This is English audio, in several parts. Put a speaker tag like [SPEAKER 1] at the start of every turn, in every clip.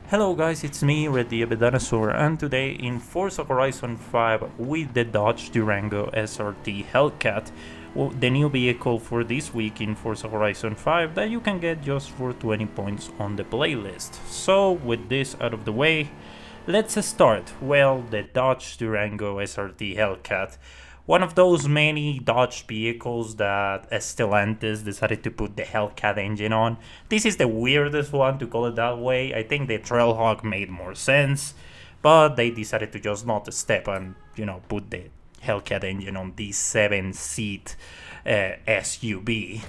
[SPEAKER 1] Hello guys, it's me, Red the Dinosaur, and today in Forza Horizon 5 with the Dodge Durango SRT Hellcat, the new vehicle for this week in Forza Horizon 5 that you can get just for 20 points on the playlist. So with this out of the way, let's start. Well, the Dodge Durango SRT Hellcat, one of those many Dodge vehicles that Stellantis decided to put the Hellcat engine on. This is the weirdest one, to call it that way. I think the Trailhawk made more sense, but they decided to just not step and, put the Hellcat engine on this 7-seat SUV.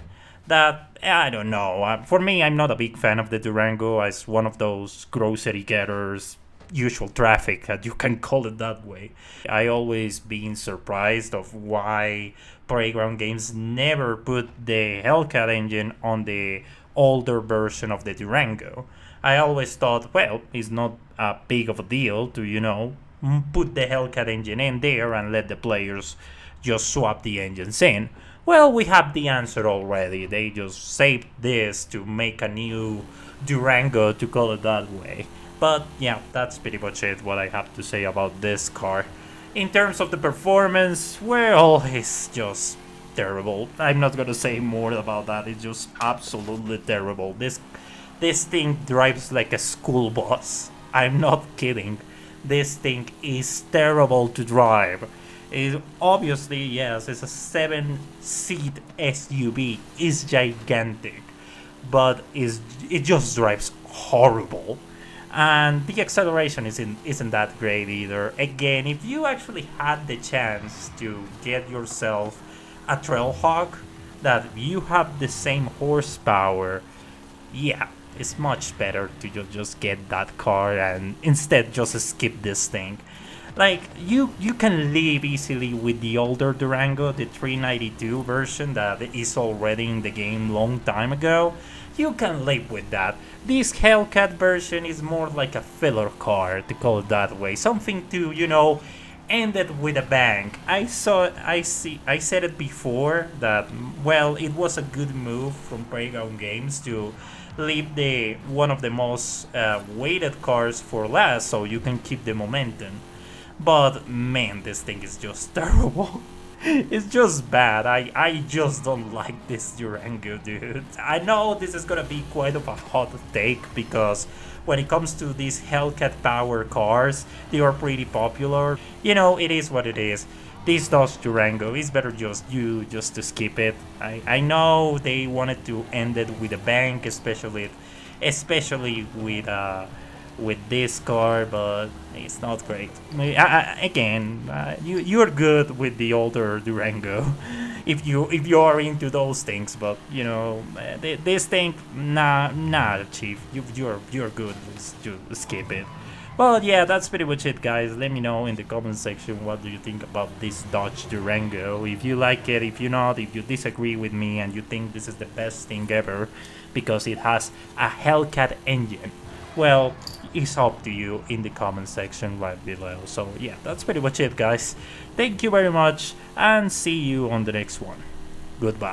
[SPEAKER 1] That, I don't know. For me, I'm not a big fan of the Durango as one of those grocery getters, usual traffic, that you can call it that way. I always been surprised of why Playground Games never put the Hellcat engine on the older version of the Durango. I always thought, well, it's not a big of a deal to, put the Hellcat engine in there and let the players just swap the engines in. Well, we have the answer already. They just saved this to make a new Durango, to call it that way. But yeah, that's pretty much it, what I have to say about this car. In terms of the performance, well, it's just terrible. I'm not gonna say more about that, it's just absolutely terrible. This thing drives like a school bus. I'm not kidding. This thing is terrible to drive. Obviously, yes, it's a 7-seat SUV. It's gigantic, but it just drives horrible. And the acceleration isn't that great either. Again, if you actually had the chance to get yourself a Trailhawk that you have the same horsepower, yeah, it's much better to just get that car and instead just skip this thing. Like, you can live easily with the older Durango, the 392 version that is already in the game long time ago. You can live with that. This Hellcat version is more like a filler car, to call it that way. Something to, end it with a bang. I said it before that, well, it was a good move from Playground Games to leave one of the most weighted cars for last, so you can keep the momentum. But man, this thing is just terrible. It's just bad. I just don't like this Durango, dude. I know this is gonna be quite of a hot take because when it comes to these Hellcat-powered cars, they are pretty popular. It is what it is. This Dodge Durango is better just to skip it. I know they wanted to end it with a bang, especially with this car, but it's not great. You're good with the older Durango if you are into those things, but this thing, nah, chief, you're good to skip it. But yeah, that's pretty much it, guys. Let me know in the comment section what do you think about this Dodge Durango. If you like it, if you not, if you disagree with me and you think this is the best thing ever because it has a Hellcat engine. Well, it's up to you in the comment section right below. So yeah, that's pretty much it, guys. Thank you very much and see you on the next one. Goodbye.